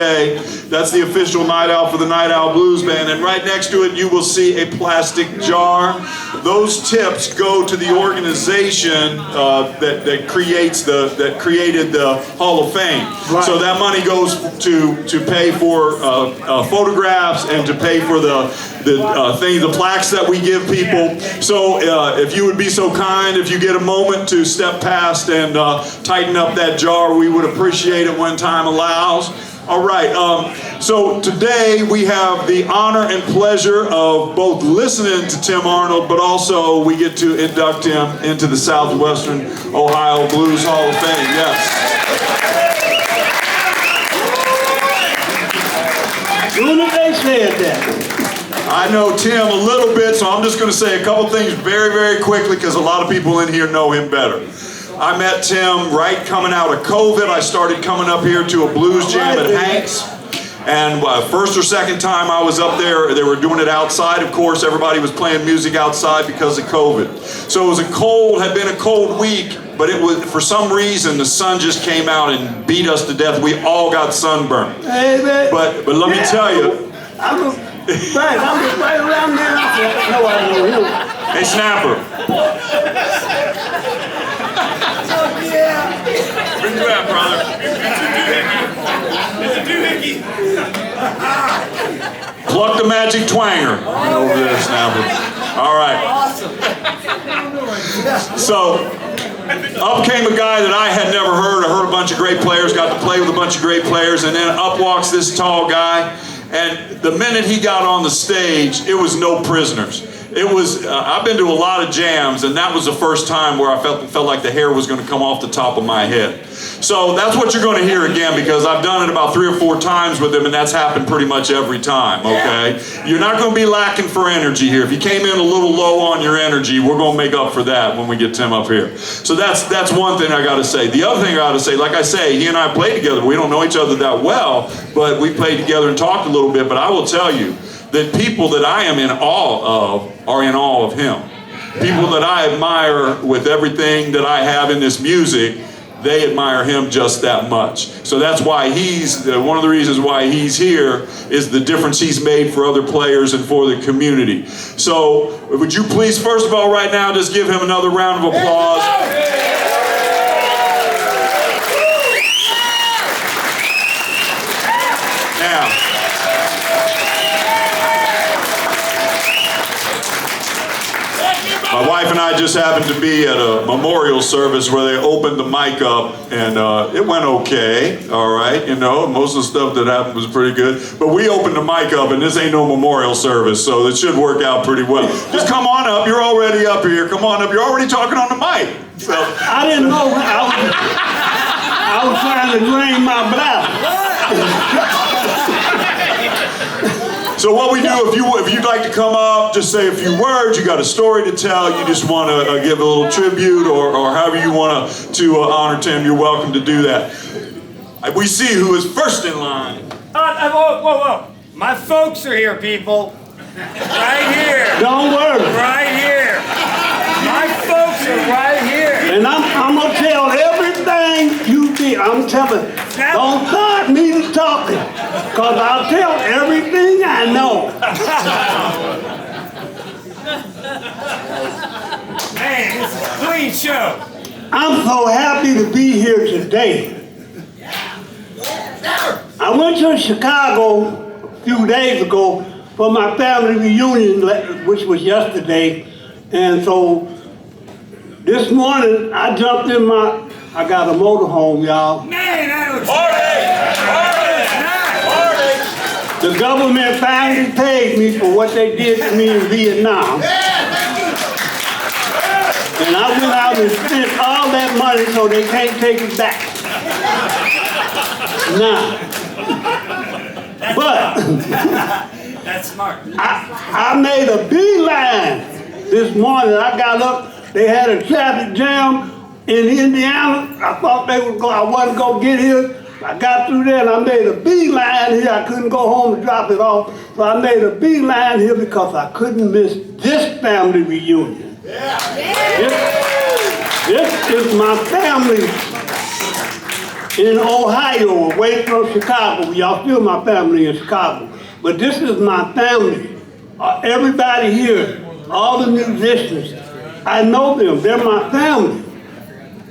That's the official night out for the Night Owl Blues Band, and right next to it you will see a plastic jar. Those tips go to the organization that created the Hall of Fame. Right. So that money goes to pay for photographs and to pay for the plaques that we give people. So if you would be so kind, if you get a moment to step past and tighten up that jar, we would appreciate it when time allows. All right, so today we have the honor and pleasure of both listening to Tim Arnold, but also we get to induct him into the Southwestern Ohio Blues Hall of Fame. Yes. Soon as they said that. I know Tim a little bit, so I'm just going to say a couple things very, very quickly because a lot of people in here know him better. I met Tim right coming out of COVID. I started coming up here to a blues jam at Hank's. And first or second time I was up there, they were doing it outside. Of course, everybody was playing music outside because of COVID. So it was had been a cold week, but it was, for some reason, the sun just came out and beat us to death. We all got sunburned. Hey, man. But let me tell you. I'm right around there. No, I know him. Hey, Snapper. Where you at, brother? Pluck the magic twanger. Over there, Snapper. All right. So, up came a guy that I had never heard. I heard a bunch of great players, got to play with a bunch of great players, and then up walks this tall guy. And the minute he got on the stage, it was no prisoners. It was, I've been to a lot of jams, and that was the first time where I felt like the hair was going to come off the top of my head. So that's what you're going to hear again, because I've done it about 3 or 4 times with him, and that's happened pretty much every time, okay? You're not going to be lacking for energy here. If you came in a little low on your energy, we're going to make up for that when we get Tim up here. So that's one thing I got to say. The other thing I got to say, like I say, he and I played together. We don't know each other that well, but we played together and talked a little bit, but I will tell you, that people that I am in awe of are in awe of him. People that I admire with everything that I have in this music, they admire him just that much. So that's why he's, one of the reasons why he's here is the difference he's made for other players and for the community. So would you please, first of all, right now, just give him another round of applause. Now, my wife and I just happened to be at a memorial service where they opened the mic up, and it went okay, all right, you know, most of the stuff that happened was pretty good, but we opened the mic up, and this ain't no memorial service, so it should work out pretty well. Just come on up, you're already up here, come on up, you're already talking on the mic. So. I didn't know, I was trying to drain my bladder. So what we do, if you'd like to come up, just say a few words, you got a story to tell, you just want to give a little tribute, or however you want to honor Tim, you're welcome to do that. We see who is first in line. Whoa. My folks are here, people. Right here. Don't worry. Right here. My folks are right here. And I'm going to tell everything you did. I'm telling you. Don't start me to talking, because I'll tell everything I know. Man, this is a clean show. I'm so happy to be here today. I went to Chicago a few days ago for my family reunion, which was yesterday. And so this morning I jumped in I got a motorhome, y'all. Man, that was party! The government finally paid me for what they did to me in Vietnam. And I went out and spent all that money so they can't take it back. Now, but that's smart. I made a beeline this morning. I got up, they had a traffic jam in Indiana. I thought I wasn't going to get here. I got through there and I made a beeline here. I couldn't go home and drop it off. So I made a beeline here because I couldn't miss this family reunion. This is my family in Ohio, away from Chicago. Y'all still my family in Chicago. But this is my family. Everybody here, all the musicians, I know them. They're my family.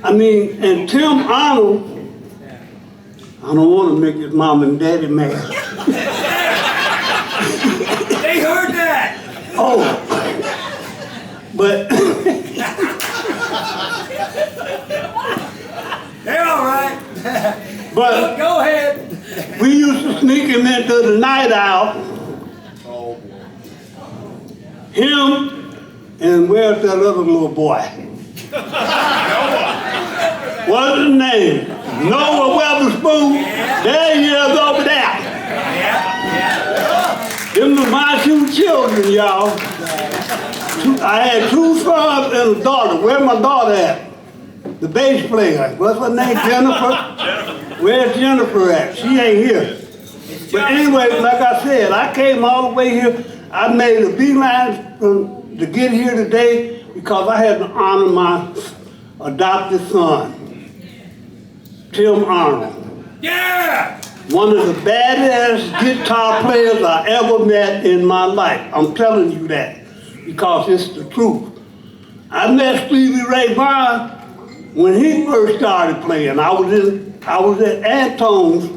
I mean, and Tim Arnold, I don't want to make his mom and daddy mad. They heard that. Oh, but They're all right. but Go ahead. we used to sneak him into the night out. Him and where's that other little boy? What's his name? Noah Weatherspoon. There he is over there. Them are my two children, y'all. I had two sons and a daughter. Where's my daughter at? The bass player. What's her name? Jennifer? Where's Jennifer at? She ain't here. But anyway, like I said, I came all the way here. I made a beeline to get here today because I had to honor my adopted son, Tim Arnold. Yeah! One of the baddest guitar players I ever met in my life. I'm telling you that because it's the truth. I met Stevie Ray Vaughan when he first started playing. I was at Antone's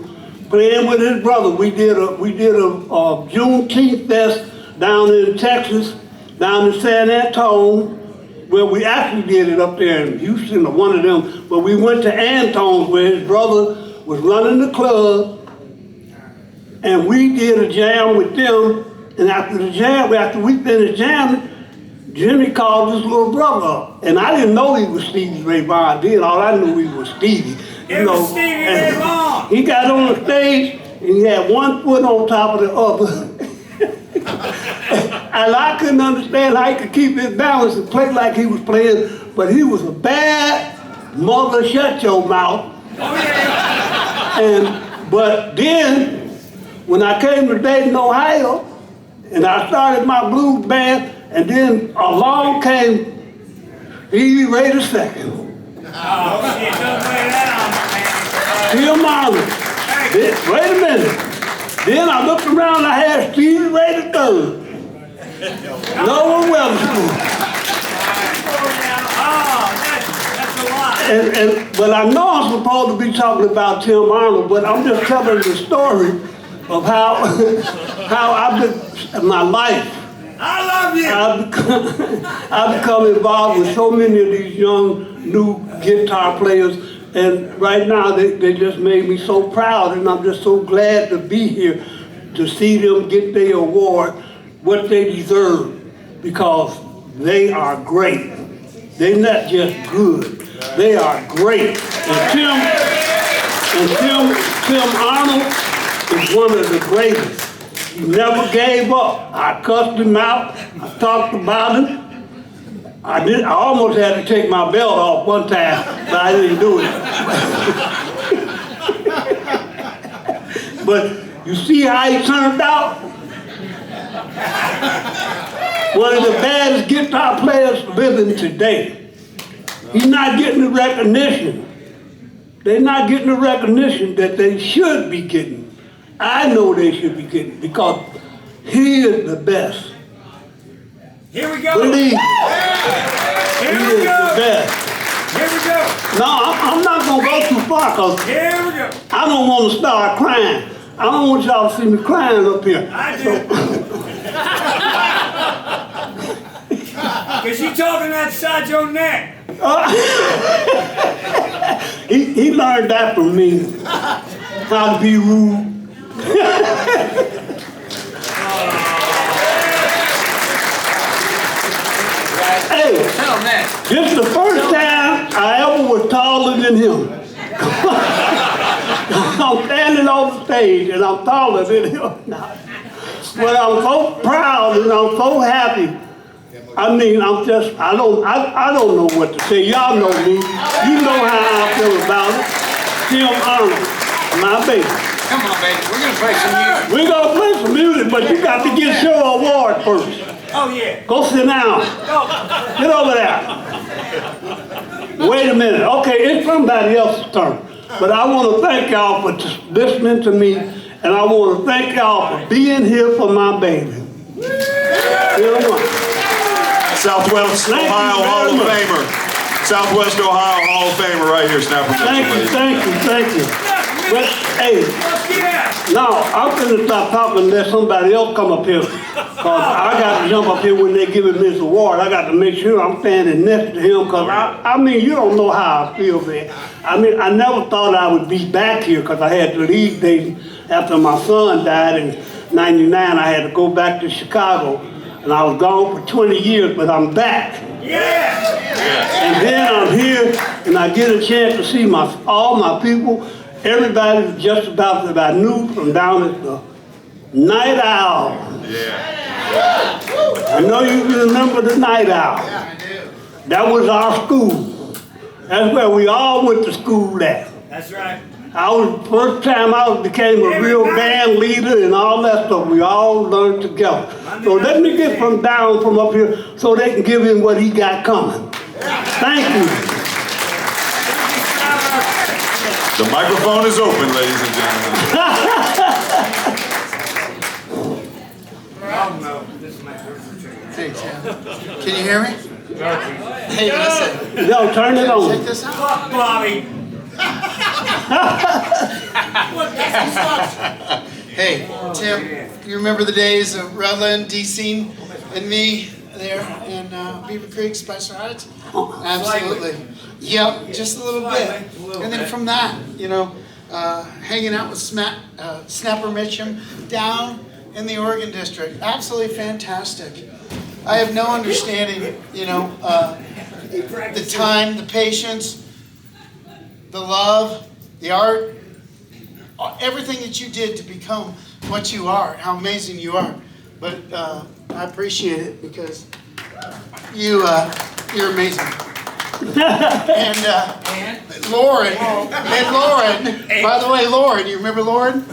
playing with his brother. We did a Juneteenth fest down in Texas, down in San Antone. Well, we actually did it up there in Houston or one of them, but we went to Antone's where his brother was running the club, and we did a jam with them. And after we finished jamming, Jimmy called his little brother up, and I didn't know he was Stevie Ray Vaughan then. All I knew he was Stevie. It was Stevie Ray Vaughan. He got on the stage and he had one foot on top of the other. And I couldn't understand how he could keep his balance and play like he was playing, but he was a bad mother, shut your mouth. But then, when I came to Dayton, Ohio, and I started my blues band, and then along came Stevie Ray II. Oh, shit, don't play that on me, man. Tim Arnold. Wait a minute. Then I looked around, I had Stevie Ray III. Noah Weatherspoon. That's a lot. But I know I'm supposed to be talking about Tim Arnold, but I'm just telling the story of how I've been, my life. I love you. I've become involved with so many of these young, new guitar players, and right now they just made me so proud, and I'm just so glad to be here to see them get their award, what they deserve, because they are great. They're not just good, they are great. And Tim Arnold is one of the greatest. He never gave up. I cussed him out. I talked about him. I almost had to take my belt off one time, but I didn't do it. But you see how he turned out? One of the baddest guitar players living today. He's not getting the recognition. They're not getting the recognition that they should be getting. I know they should be getting because he is the best. Here we go. Believe me. Here He we is go. the best. Here we go. No, I'm not going to go too far because Here we go. I don't want to start crying. I don't want y'all to see me crying up here. I do. Because you talking outside your neck. He learned that from me. How to be rude. Hey, this is the first time I ever was taller than him. I'm standing on the stage and I'm taller than him now. But I'm so proud and I'm so happy. I mean, I don't know what to say. Y'all know me. You know how I feel about it. Tim Arnold, my baby. Come on, baby. We're going to play some music. We're going to play some music, but you got to get your award first. Oh, yeah. Go sit down. Get over there. Wait a minute. Okay, it's somebody else's turn. But I want to thank y'all for listening to me, and I want to thank y'all for being here for my baby. Southwest Thank you Ohio very Hall of much. Famer. Southwest Ohio Hall of Famer right here, Snapper. Thank you. But, hey, now, I'm finna stop talking and let somebody else come up here. Cause I got to jump up here when they giving me this award. I got to make sure I'm standing next to him, cause I mean, you don't know how I feel, man. I mean, I never thought I would be back here, cause I had to leave Dayton after my son died in '99. I had to go back to Chicago, and I was gone for 20 years, but I'm back. And then I'm here, and I get a chance to see all my people. Everybody just about that I knew from down at the Night Owl. I know you remember the Night Owl. That was our school. That's where we all went to school at. That's right. First time I became a real band leader and all that stuff. We all learned together. So let me get from up here so they can give him what he got coming. Thank you. The microphone is open, ladies and gentlemen. Hey, Tim. Can you hear me? Hey, listen. Yo, turn it on. Check this out. Fuck, Bobby. Hey, Tim, you remember the days of Rutland, Deasing, and me there in Beaver Creek Spicer Heights? Absolutely. Yep, just a little bit. And then from that, you know, hanging out with Snapper Mitchum down in the Oregon District. Absolutely fantastic. I have no understanding, you know, the time, the patience, the love, the art, everything that you did to become what you are, how amazing you are. But I appreciate it because you're amazing. And Lauren, by the way, Lauren, you remember Lauren?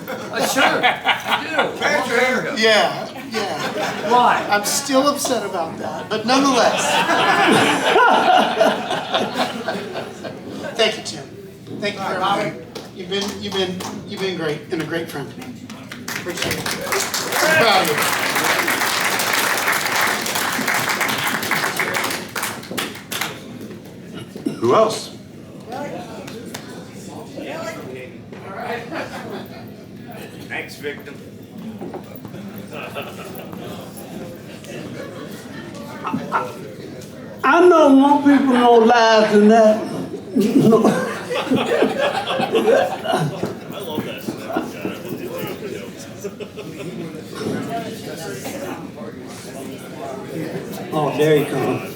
Sure, I do. Yeah. Why? I'm still upset about that, but nonetheless. Thank you, Tim. Thank you very much. You've been great and a great friend. Appreciate it. I'm proud of you. Who else? Thanks, victim. I know more people know lies than that. Oh, there he comes.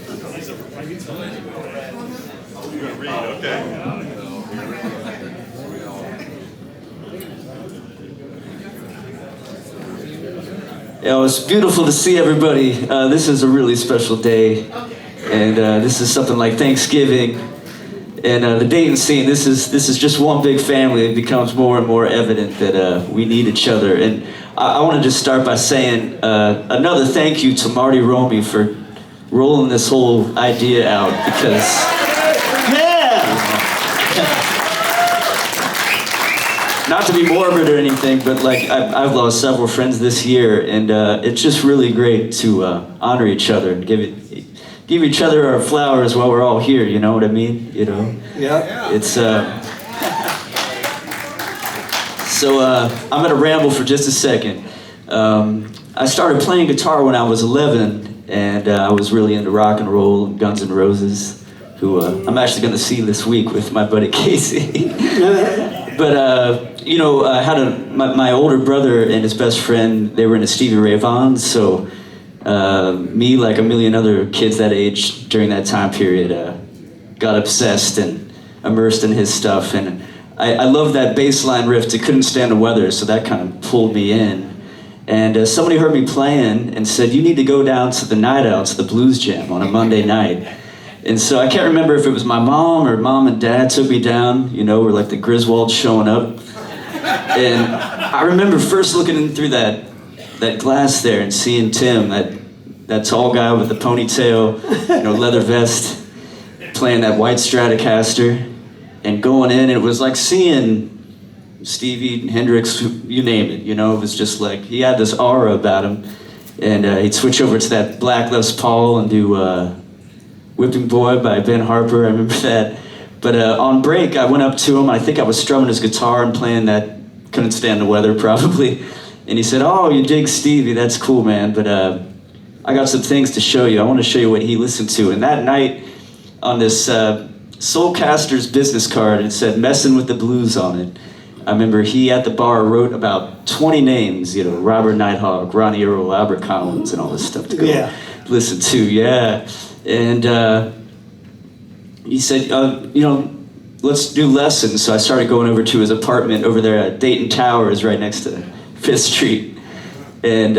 Yeah, it's beautiful to see everybody. This is a really special day, and this is something like Thanksgiving. And the Dayton scene, this is just one big family. It becomes more and more evident that we need each other. And I want to just start by saying another thank you to Marty Romey for rolling this whole idea out, because not to be morbid or anything, but like I've lost several friends this year, and it's just really great to honor each other and give each other our flowers while we're all here. You know what I mean? You know. Yeah. It's so I'm gonna ramble for just a second. I started playing guitar when I was 11, and I was really into rock and roll and Guns N' Roses, who I'm actually gonna see this week with my buddy Casey. But you know, I had my older brother and his best friend. They were into Stevie Ray Vaughan, so me, like a million other kids that age during that time period, got obsessed and immersed in his stuff. And I love that bass line riff to Couldn't Stand the Weather, so that kind of pulled me in. And somebody heard me playing and said, you need to go down to the Night Out, to the Blues Jam on a Monday night. And so I can't remember if it was my mom or mom and dad took me down, you know, we're like the Griswolds showing up. And I remember first looking in through that glass there and seeing Tim, that tall guy with the ponytail, you know, leather vest, playing that white Stratocaster. and going in, it was like seeing Stevie Hendrix, you name it, you know, it was just like, he had this aura about him, and he'd switch over to that Black Les Paul and do Whipping Boy by Ben Harper, I remember that. But on break, I went up to him, I think I was strumming his guitar and playing that, couldn't stand the weather probably, and he said, "Oh, you dig Stevie, that's cool, man, but I got some things to show you. I want to show you what he listened to." And that night, on this Soulcaster's business card, it said "Messin' with the Blues" on it. I remember he at the bar wrote about 20 names, you know, Robert Nighthawk, Ronnie Earl, Albert Collins, and all this stuff to go listen to, yeah. And he said, you know, let's do lessons. So I started going over to his apartment over there at Dayton Towers, right next to 5th Street. And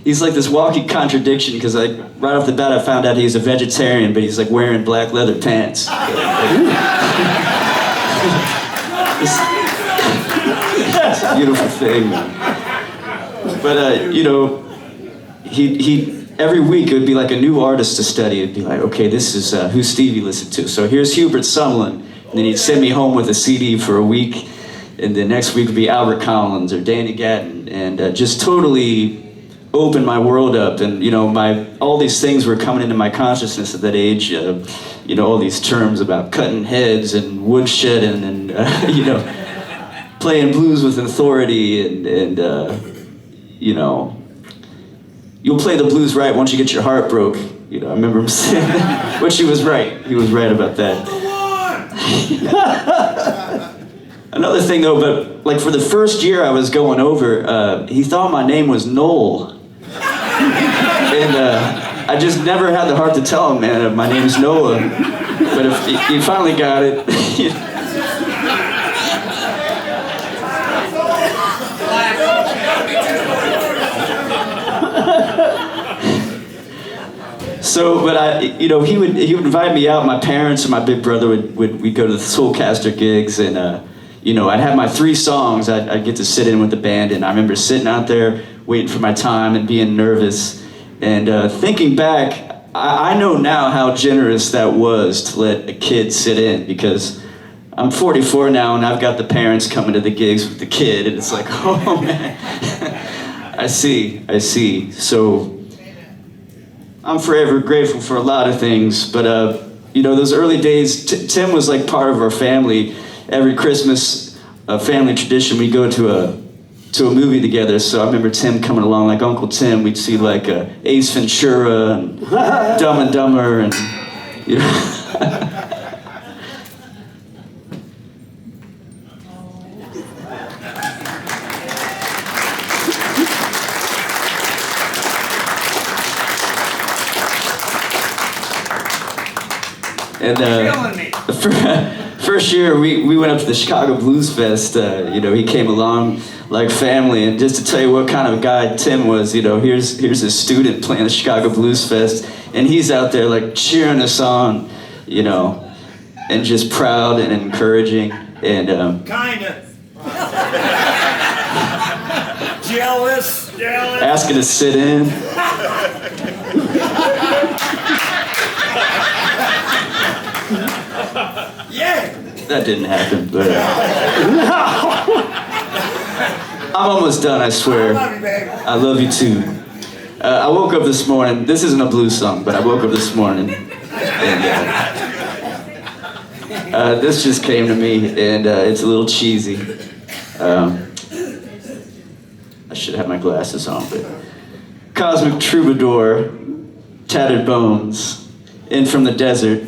he's like this walking contradiction, because like right off the bat I found out he's a vegetarian, but he's like wearing black leather pants. It's a beautiful thing, man. But you know, he every week it would be like a new artist to study. It'd be like, okay, this is who Stevie listened to. So here's Hubert Sumlin, and then he'd send me home with a CD for a week, and the next week would be Albert Collins or Danny Gatton, and just totally opened my world up. And you know, all these things were coming into my consciousness at that age. You know, all these terms about cutting heads and woodshedding and you know, playing blues with authority, and you know, you'll play the blues right once you get your heart broke. You know, I remember him saying that, which he was right. He was right about that. Another thing though, but like for the first year I was going over, he thought my name was Noel. And I just never had the heart to tell him, man, my name's Noah. But if he finally got it. So, but you know, he would invite me out. My parents and my big brother we'd go to the Soulcaster gigs, and you know, I'd have my 3 songs. I'd get to sit in with the band, and I remember sitting out there waiting for my time and being nervous. And thinking back, I know now how generous that was to let a kid sit in, because I'm 44 now and I've got the parents coming to the gigs with the kid, and it's like, oh man, I see. So I'm forever grateful for a lot of things, but you know, those early days, Tim was like part of our family. Every Christmas, a family tradition, we go to a movie together. So I remember Tim coming along, like Uncle Tim. We'd see like Ace Ventura and Dumb and Dumber, and you know. And first year we went up to the Chicago Blues Fest. You know, he came along like family, and just to tell you what kind of guy Tim was, you know, here's a student playing the Chicago Blues Fest, and he's out there like cheering us on, you know, and just proud and encouraging, and Kinda. Jealous. asking to sit in. Yeah. That didn't happen, but I'm almost done, I swear. Love you, baby. I love you too. I woke up this morning. This isn't a blues song, but I woke up this morning, and this just came to me, and it's a little cheesy. I should have my glasses on, but cosmic troubadour, tattered bones, in from the desert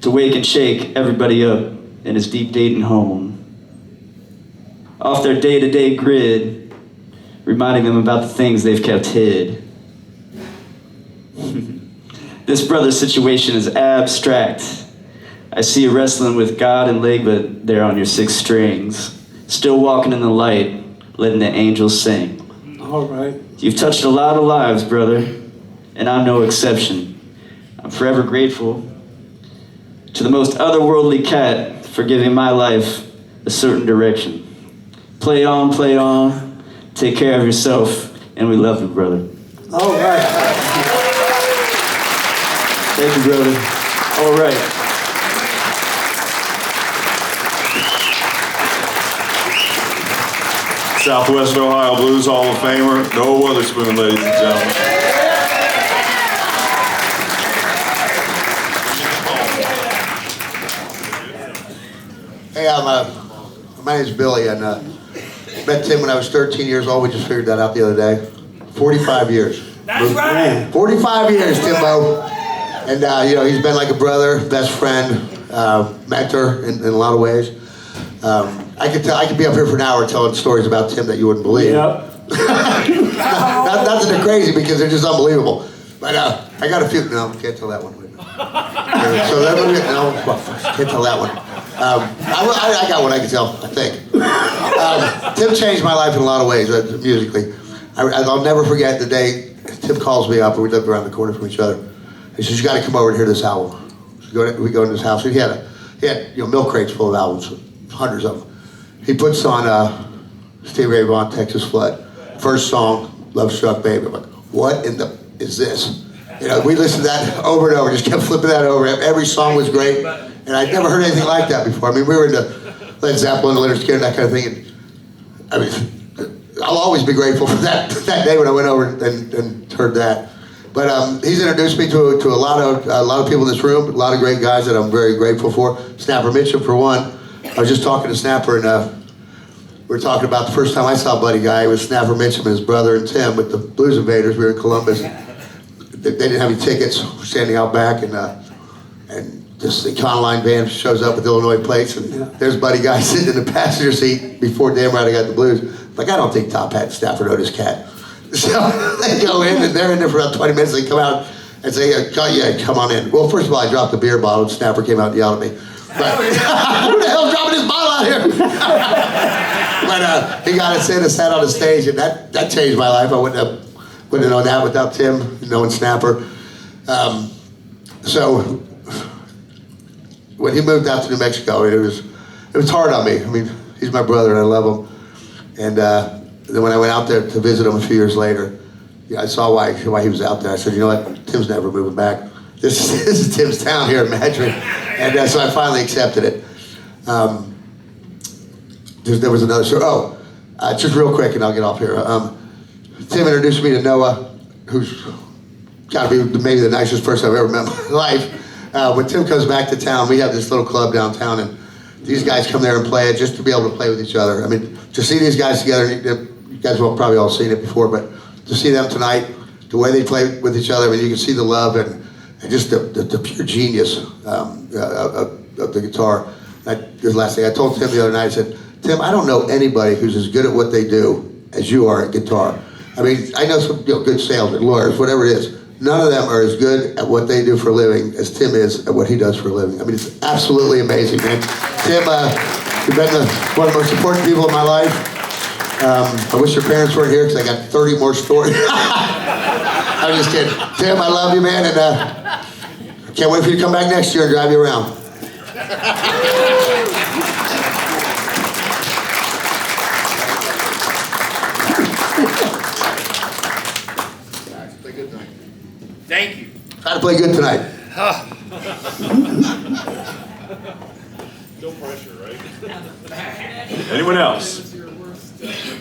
to wake and shake everybody up in his deep Dayton home. Off their day-to-day grid, reminding them about the things they've kept hid. This brother's situation is abstract. I see you wrestling with God and Legba there on your 6 strings, still walking in the light, letting the angels sing. All right. You've touched a lot of lives, brother, and I'm no exception. I'm forever grateful to the most otherworldly cat for giving my life a certain direction. Play on, take care of yourself, and we love you, brother. All right. Thank you, brother. All right. Southwest Ohio Blues Hall of Famer, Noah Witherspoon, ladies and gentlemen. Hey, my name's Billy, and met Tim when I was 13 years old. We just figured that out the other day. 45 years. That's right. 45 years, Timbo. And, he's been like a brother, best friend, mentor in a lot of ways. I could be up here for an hour telling stories about Tim that you wouldn't believe. Yep. Not that they're crazy, because they're just unbelievable. But I got a few. No, can't tell that one. Wait a minute. So that one, no, can't tell that one. I got one I can tell, I think. Tim changed my life in a lot of ways, musically. I'll never forget the day Tim calls me up, and we lived around the corner from each other. He says, "You got to come over and hear this album." We go into his house. He had milk crates full of albums, hundreds of them. He puts on Stevie Ray Vaughan, Texas Flood. First song, Love Struck Baby. I'm like, what in the is this? We listened to that over and over, just kept flipping that over. Every song was great, and I'd never heard anything like that before. I mean, we were into Led Zeppelin, Leonard Skinner, that kind of thing. And, I'll always be grateful for that day when I went over and heard that. But he's introduced me to a lot of people in this room, a lot of great guys that I'm very grateful for. Snapper Mitchum, for one. I was just talking to Snapper, and we were talking about the first time I saw Buddy Guy. It was Snapper Mitchum and his brother and Tim with the Blues Invaders. We were in Columbus. They didn't have any tickets. We're standing out back, and this Econoline van shows up with Illinois plates, and there's Buddy Guy sitting in the passenger seat before Damn Right I Got the Blues. Like, I don't think Top Hat and Snapper know this cat. So they go in, and they're in there for about 20 minutes. They come out and say, yeah, come on in. Well, first of all, I dropped the beer bottle, and Snapper came out and yelled at me. But who the hell's dropping this bottle out here? But he got us in and sat on the stage, and that changed my life. I wouldn't have known that without Tim, knowing Snapper. So when he moved out to New Mexico, it was hard on me. I mean, he's my brother, and I love him. And then when I went out there to visit him a few years later, I saw why he was out there. I said, you know what, Tim's never moving back. This is Tim's town here in Madrid. And so I finally accepted it. There was another story. Just real quick, and I'll get off here. Tim introduced me to Noah, who's got to be maybe the nicest person I've ever met in my life. When Tim comes back to town, we have this little club downtown, and these guys come there and play it just to be able to play with each other. I mean, to see these guys together, you guys have probably all seen it before, but to see them tonight, the way they play with each other, I mean, you can see the love and just the pure genius of the guitar. This last thing, I told Tim the other night, I said, Tim, I don't know anybody who's as good at what they do as you are at guitar. I mean, I know some good salesmen, lawyers, whatever it is. None of them are as good at what they do for a living as Tim is at what he does for a living. I mean, it's absolutely amazing, man. Tim, you've been one of the most important people in my life. I wish your parents weren't here because I got 30 more stories. I'm just kidding. Tim, I love you, man, and can't wait for you to come back next year and drive you around. Thank you. Try to play good tonight. No pressure, right? Anyone else?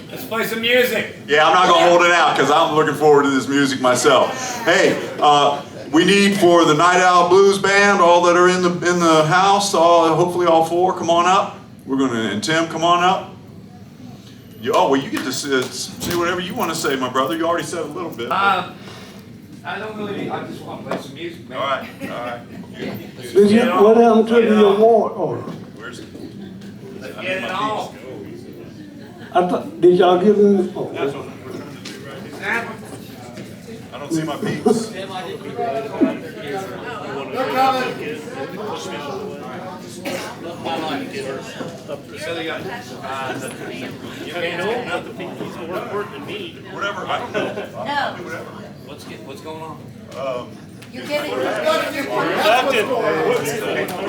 Let's play some music. Yeah, I'm not going to hold it out because I'm looking forward to this music myself. Hey, we need for the Night Owl Blues Band, all that are in the house, hopefully all four, come on up. We're going to, and Tim, come on up. Well, you get to say whatever you want to say, my brother. You already said a little bit. I don't really, I just want to play some music, man. All right. What happened to the award order? Where's it? Let's get it on. Did y'all give him? That's what we're trying to do right here. I don't see my beats. Whatever, I don't know. I'll do whatever. What's going on? You're getting We're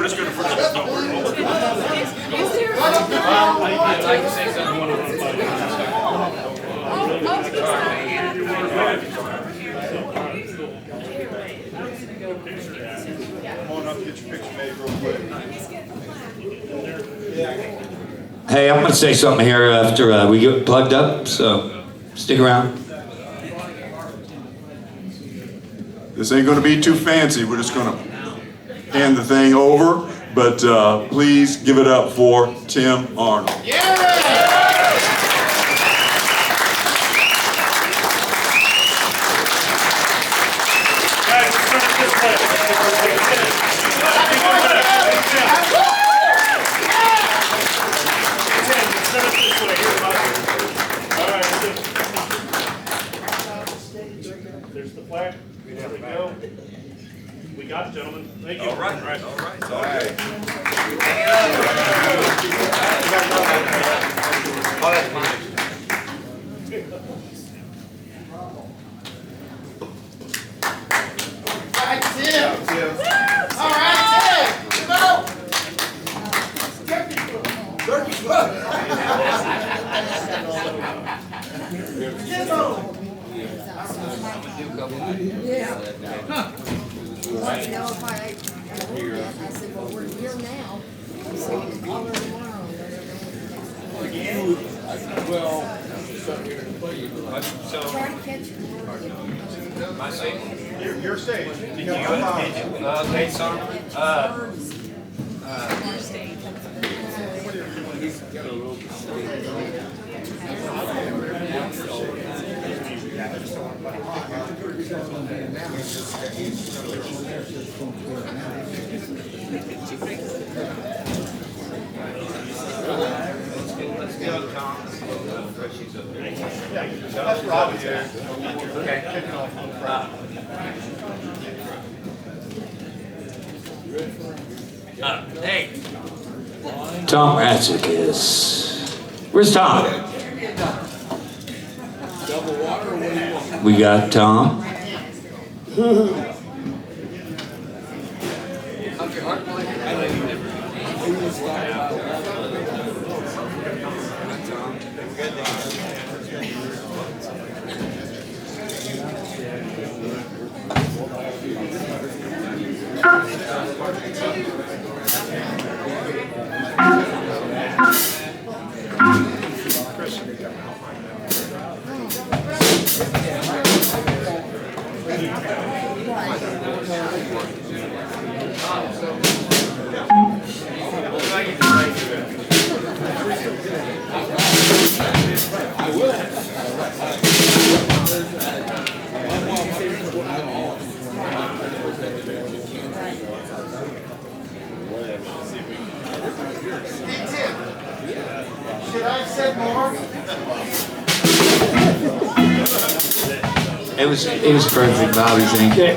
just going to first. I'd like to say something. Come on up, get your picture made real quick. Hey, Hey, I'm going to say something here after we get plugged up, so stick around. This ain't going to be too fancy. We're just going to hand the thing over, but please give it up for Tim Arnold. There's the flag. There we go. We got it, gentlemen. Thank you. All right. All right. All right. All right. Oh, that's mine. All right, Tim. All right, Tim. I said, well, we're here now, so you can call her tomorrow. Try to catch her. My stage? Your stage. Did you go to late song? Let's go, Tom. That's Robin's here. Okay. Hey. Tom Ratchikis. Where's Tom? We got Tom. Should I have said more? It was perfect, Bobby. Thank you. It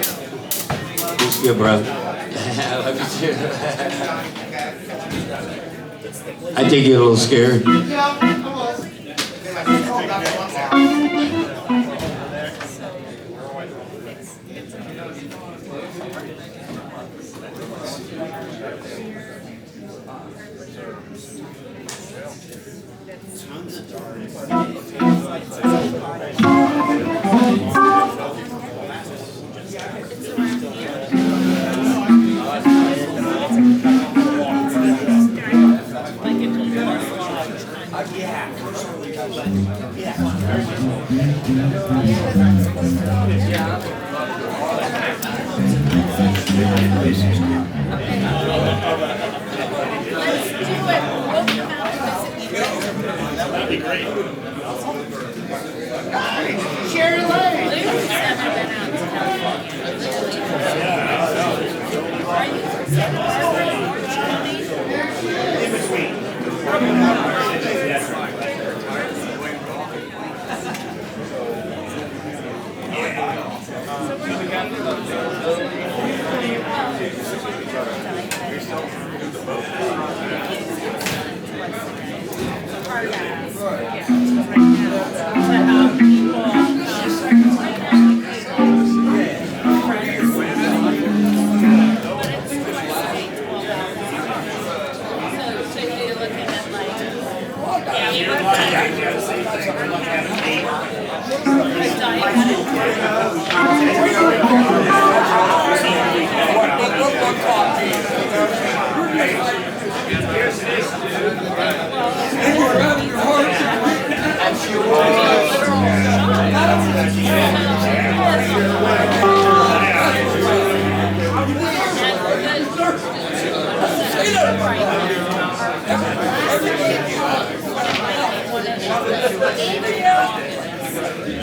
was good, bro. I love you too. I think you're a little scared. Yeah, I was. That'd be great. Share your lane.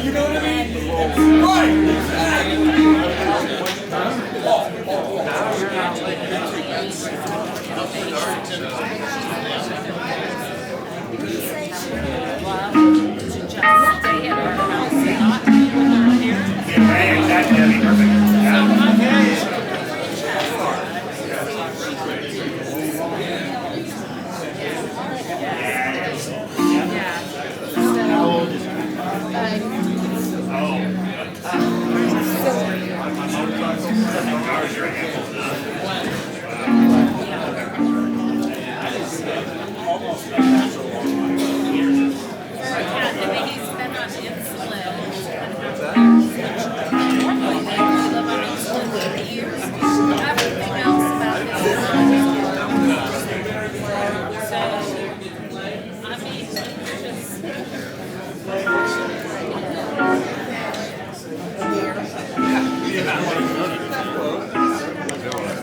You know what I mean? Right. Ours,